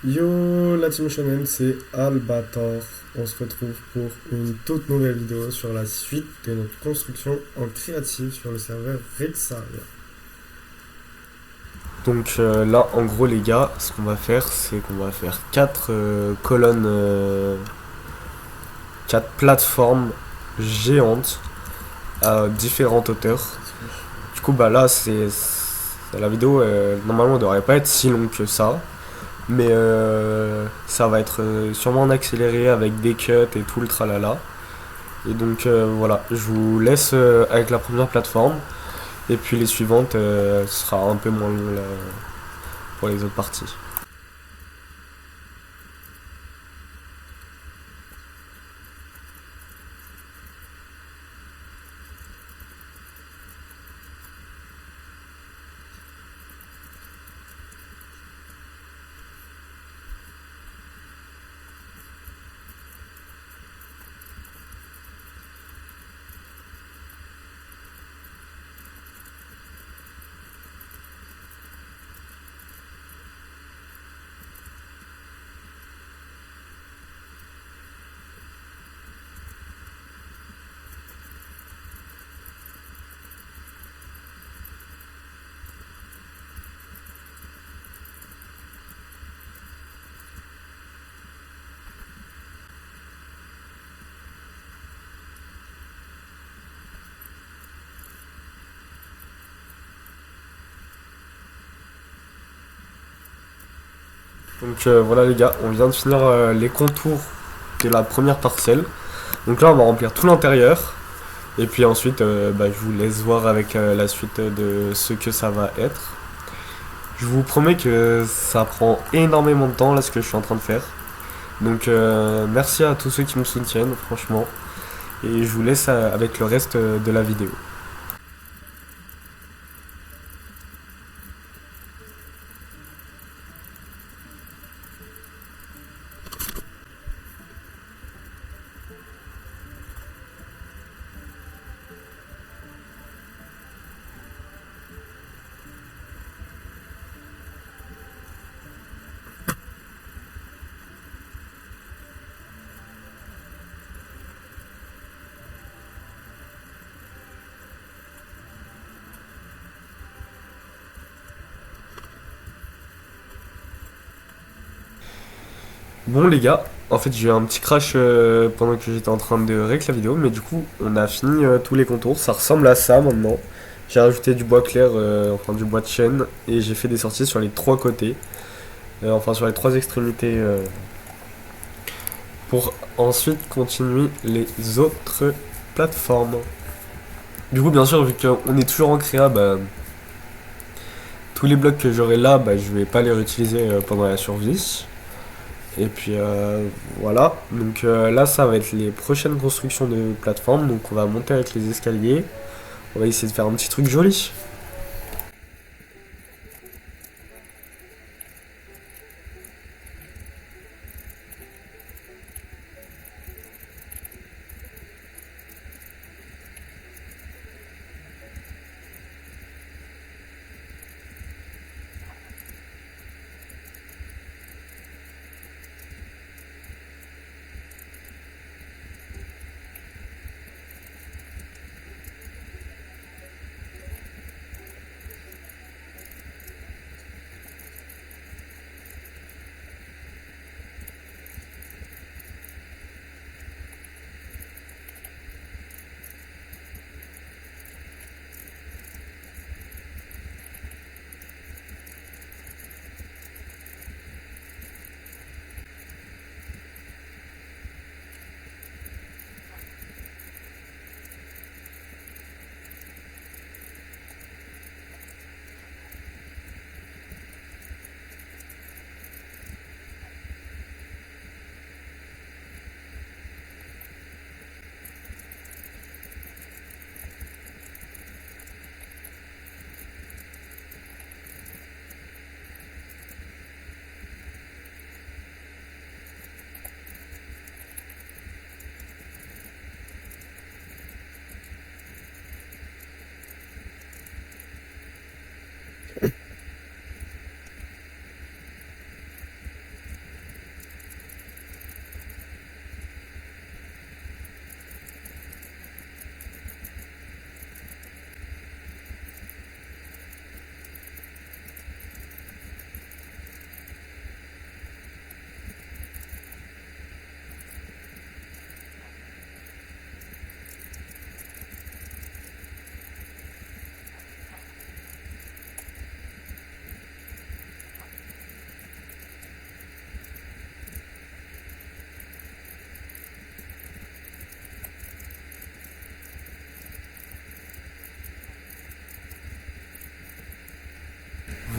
Yo, la team Shonen, c'est Albator. On se retrouve pour une toute nouvelle vidéo sur la suite de notre construction en créative sur le serveur Rexaria. Donc là, en gros, les gars, ce qu'on va faire, c'est qu'on va faire quatre colonnes, quatre plateformes géantes à différentes hauteurs. Du coup, bah là, la vidéo, normalement, ne devrait pas être si longue que ça. Mais ça va être sûrement en accéléré avec des cuts et tout le tralala. Et donc voilà, je vous laisse avec la première plateforme. Et puis les suivantes, ce sera un peu moins long là, pour les autres parties. Donc voilà les gars, on vient de finir les contours de la première parcelle. Donc là on va remplir tout l'intérieur. Et puis ensuite bah, je vous laisse voir avec la suite de ce que ça va être. Je vous promets que ça prend énormément de temps là ce que je suis en train de faire. Donc merci à tous ceux qui me soutiennent franchement. Et je vous laisse avec le reste de la vidéo. Bon les gars, en fait j'ai eu un petit crash pendant que j'étais en train de rec la vidéo, mais du coup on a fini tous les contours, ça ressemble à ça maintenant. J'ai rajouté du bois clair, enfin du bois de chêne, et j'ai fait des sorties sur les trois côtés, enfin sur les trois extrémités, pour ensuite continuer les autres plateformes. Du coup bien sûr vu qu'on est toujours en créa, bah, tous les blocs que j'aurai là, bah, je vais pas les réutiliser pendant la survie. Et puis voilà, donc là ça va être les prochaines constructions de plateforme, donc on va monter avec les escaliers, on va essayer de faire un petit truc joli.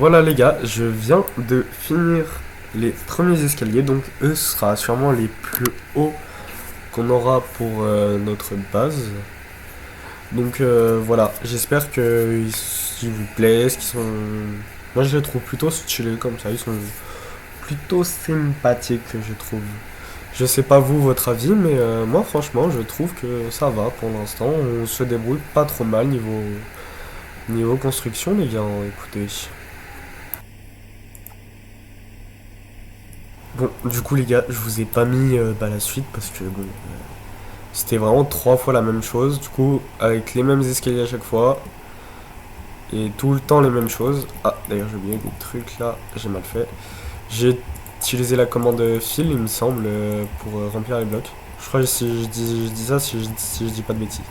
voilà les gars, je viens de finir les premiers escaliers, donc eux sera sûrement les plus hauts qu'on aura pour notre base. Donc voilà, j'espère qu'ils vous plaisent, qu'ils sont... Moi je les trouve plutôt stylés comme ça, ils sont plutôt sympathiques je trouve. Je sais pas vous votre avis, mais moi franchement je trouve que ça va pour l'instant, on se débrouille pas trop mal niveau construction les gars, écoutez. Bon, du coup les gars, je vous ai pas mis la suite parce que bon, c'était vraiment 3 fois la même chose, du coup avec les mêmes escaliers à chaque fois et tout le temps les mêmes choses. Ah d'ailleurs j'ai oublié des trucs là, j'ai mal fait. J'ai utilisé la commande fill il me semble pour remplir les blocs. Je crois que si je dis ça si je dis pas de bêtises.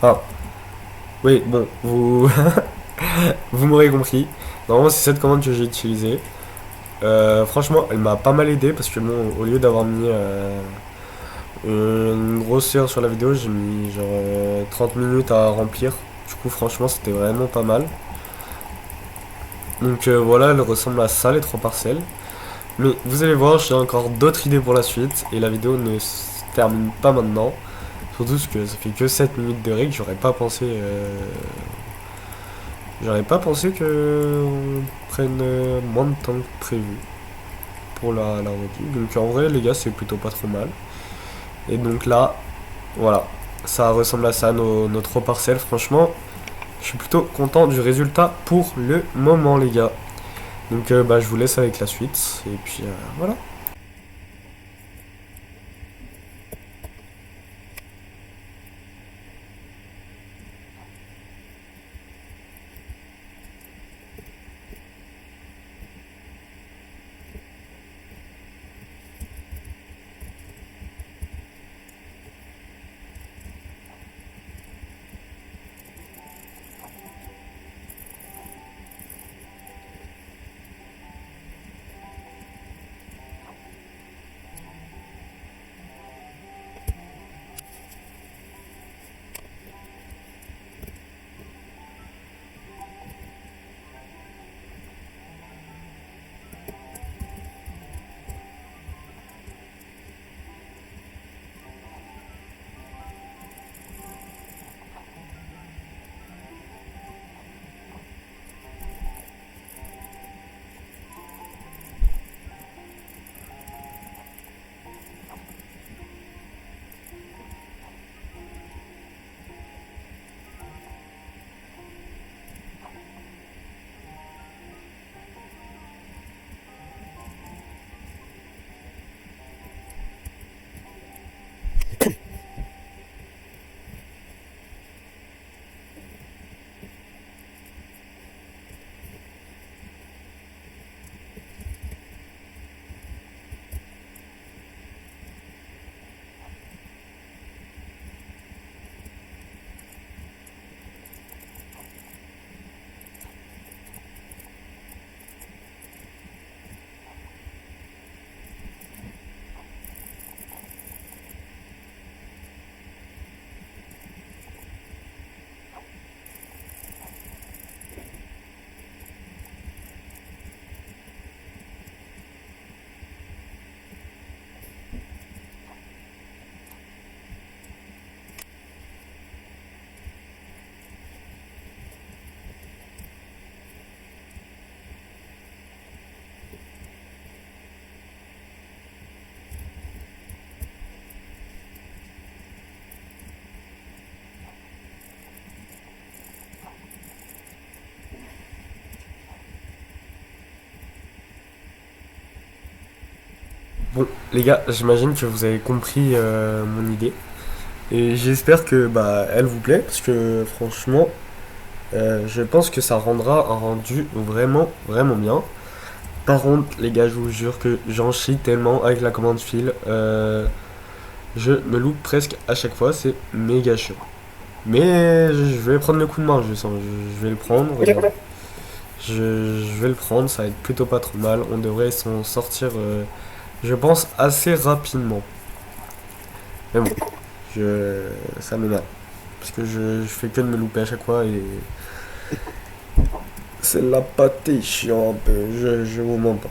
Ah oui bon vous vous m'aurez compris. Normalement c'est cette commande que j'ai utilisée. Franchement, elle m'a pas mal aidé parce que bon, au lieu d'avoir mis une grosse heure sur la vidéo, j'ai mis genre 30 minutes à remplir. Du coup, franchement, c'était vraiment pas mal. Donc voilà, elle ressemble à ça, les 3 parcelles. Mais vous allez voir, j'ai encore d'autres idées pour la suite et la vidéo ne se termine pas maintenant. Surtout que ça fait que 7 minutes de règle, j'aurais pas pensé que on prenne moins de temps que prévu pour la review. Donc en vrai les gars c'est plutôt pas trop mal. Et donc là, voilà, ça ressemble à ça nos 3 parcelles. Franchement, je suis plutôt content du résultat pour le moment les gars. Donc je vous laisse avec la suite. Et puis voilà. Bon les gars, j'imagine que vous avez compris mon idée. Et j'espère que elle vous plaît parce que franchement, je pense que ça rendra un rendu vraiment vraiment bien. Par contre, les gars, je vous jure que j'en chie tellement avec la commande fil. Je me loupe presque à chaque fois, c'est méga chiant. Mais je vais prendre le coup de main, je sens. Je vais le prendre, regarde. Je vais le prendre, ça va être plutôt pas trop mal. On devrait s'en sortir, je pense, assez rapidement. Mais bon, ça m'énerve. Parce que je fais que de me louper à chaque fois et C'est la pâté chiant un peu, je vous mens pas.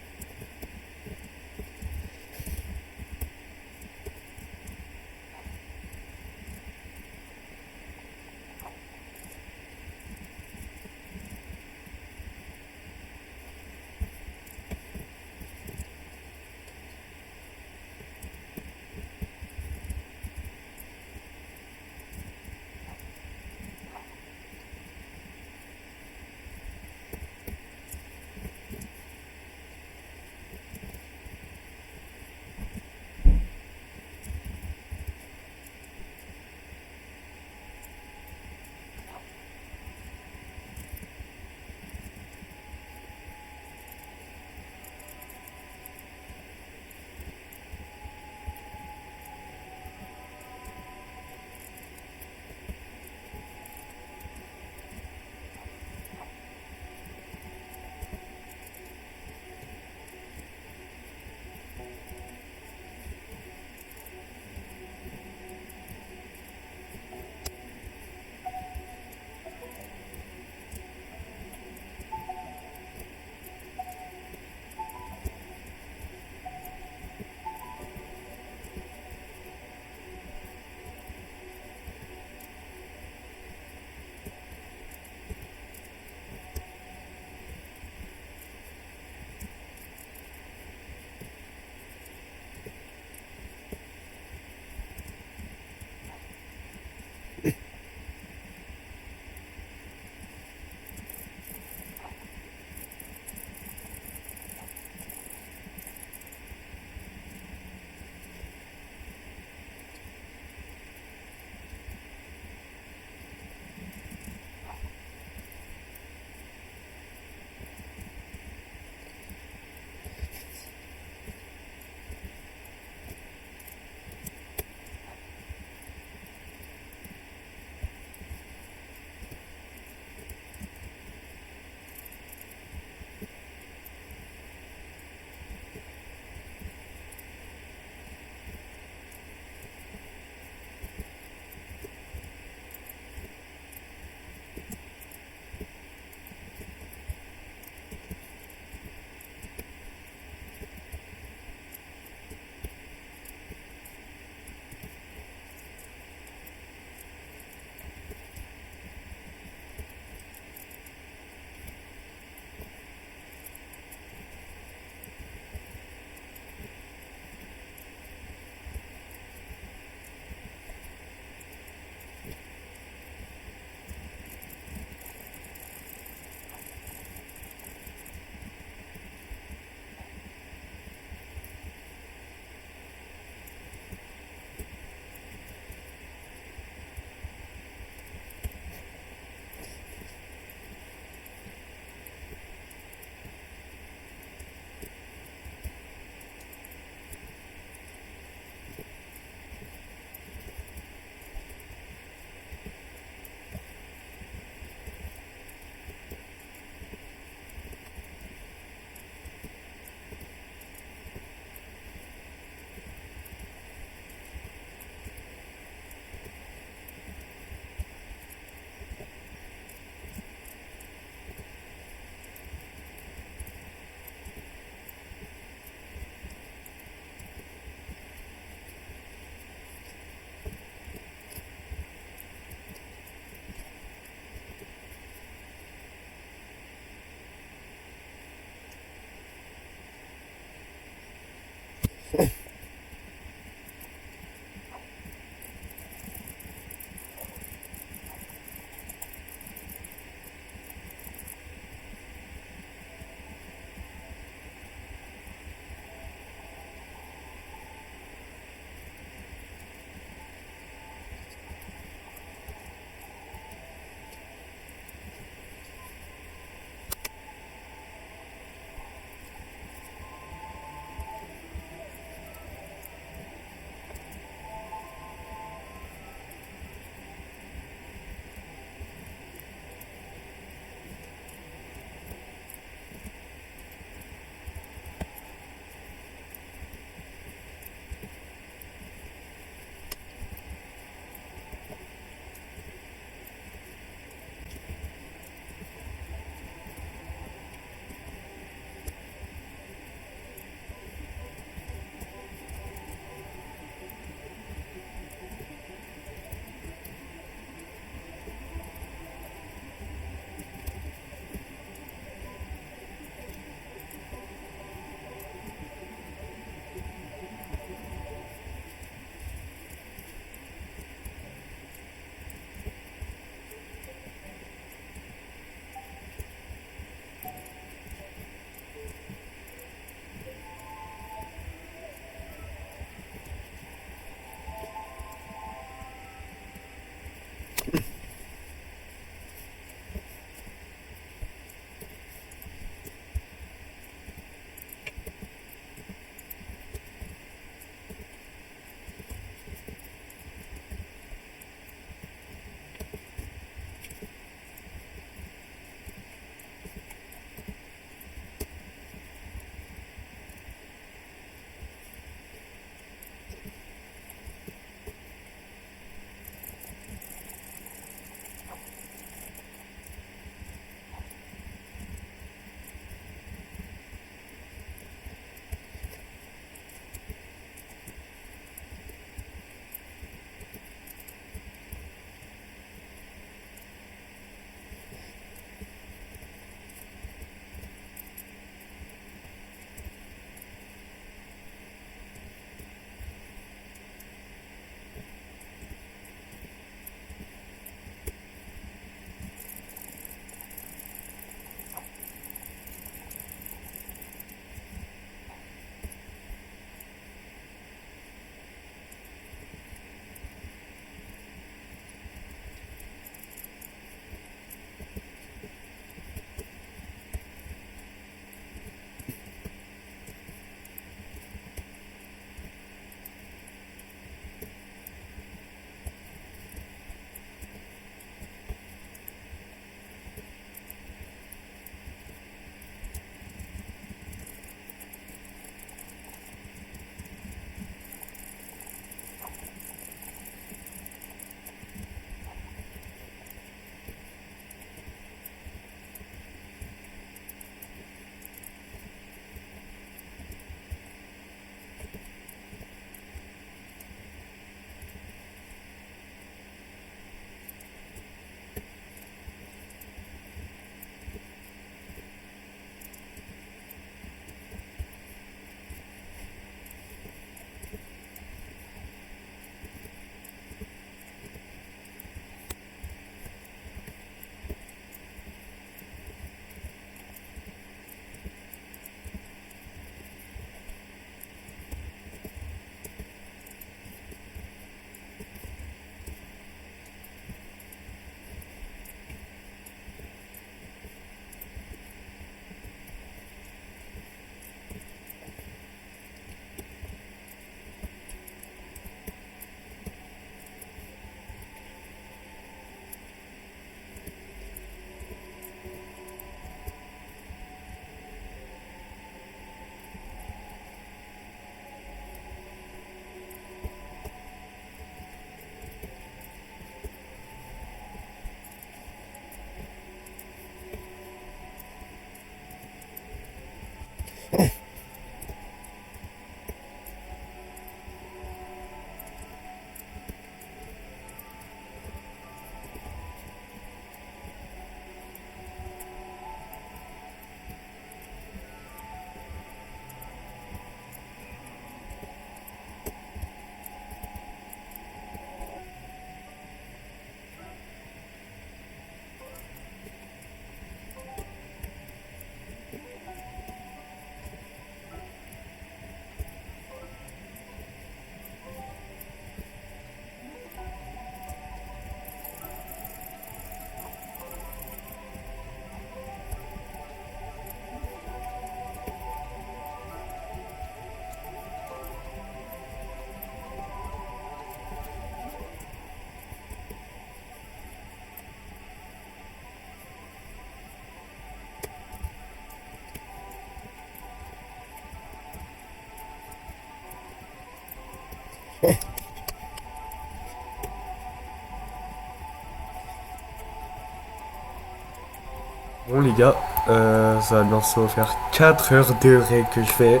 Bon les gars, ça va bientôt faire 4 heures de ré que je fais.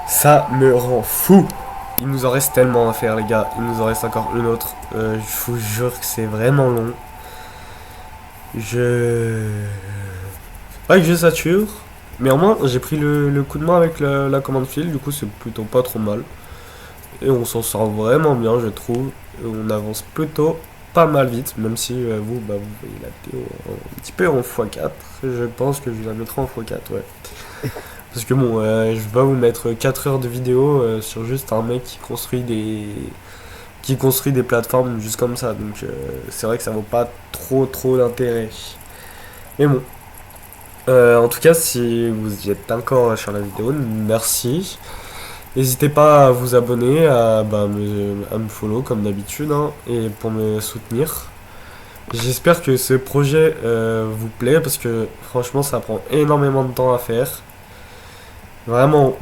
Ça me rend fou. Il nous en reste tellement à faire les gars. Il nous en reste encore une autre. Je vous jure que c'est vraiment long. Je... Pas que je sature. Mais au moins j'ai pris le coup de main avec la commande fil. Du coup c'est plutôt pas trop mal. Et on s'en sort vraiment bien je trouve. Et on avance plutôt pas mal vite. Même si vous, bah, vous voyez la vidéo un petit peu en x4. Je pense que je la mettrai en x4 ouais. Parce que bon, je vais pas vous mettre 4 heures de vidéo sur juste un mec qui construit des plateformes juste comme ça. Donc c'est vrai que ça vaut pas trop d'intérêt. Mais bon. En tout cas, si vous y êtes encore sur la vidéo, merci. N'hésitez pas à vous abonner, à me follow comme d'habitude, hein, et pour me soutenir. J'espère que ce projet vous plaît parce que franchement ça prend énormément de temps à faire. Vraiment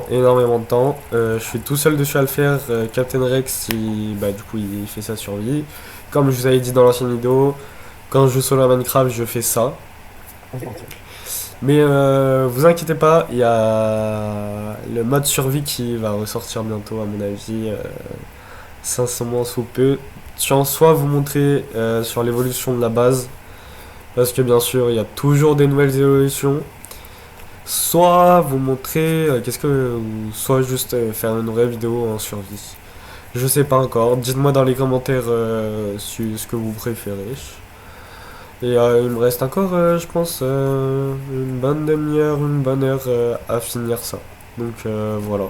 énormément de temps. Je suis tout seul dessus à le faire. Captain Rex, du coup, il fait sa survie. Comme je vous avais dit dans l'ancienne vidéo, quand je joue solo à Minecraft, je fais ça. Mais vous inquiétez pas, il y a le mode survie qui va ressortir bientôt, à mon avis, 500 mois sous peu. Je vais en soit vous montrer sur l'évolution de la base, parce que bien sûr, il y a toujours des nouvelles évolutions. Soit vous montrer ou soit juste faire une vraie vidéo en survie. Je sais pas encore. Dites-moi dans les commentaires ce que vous préférez. Et il me reste encore, je pense, une bonne demi-heure, une bonne heure à finir ça. Donc voilà.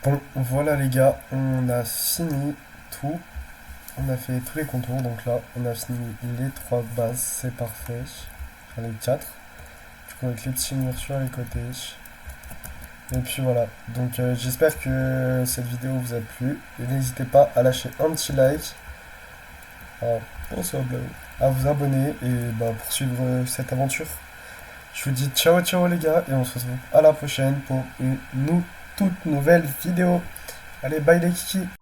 Bon, voilà les gars, on a fini tout. On a fait tous les contours, donc là, on a fini les trois bases, c'est parfait. Enfin, les quatre. Du coup, avec les petits murs sur les côtés. Et puis voilà, donc j'espère que cette vidéo vous a plu. Et n'hésitez pas à lâcher un petit like, à vous abonner et bah, poursuivre cette aventure. Je vous dis ciao ciao les gars et on se retrouve à la prochaine pour une toute nouvelle vidéo. Allez, bye les kikis.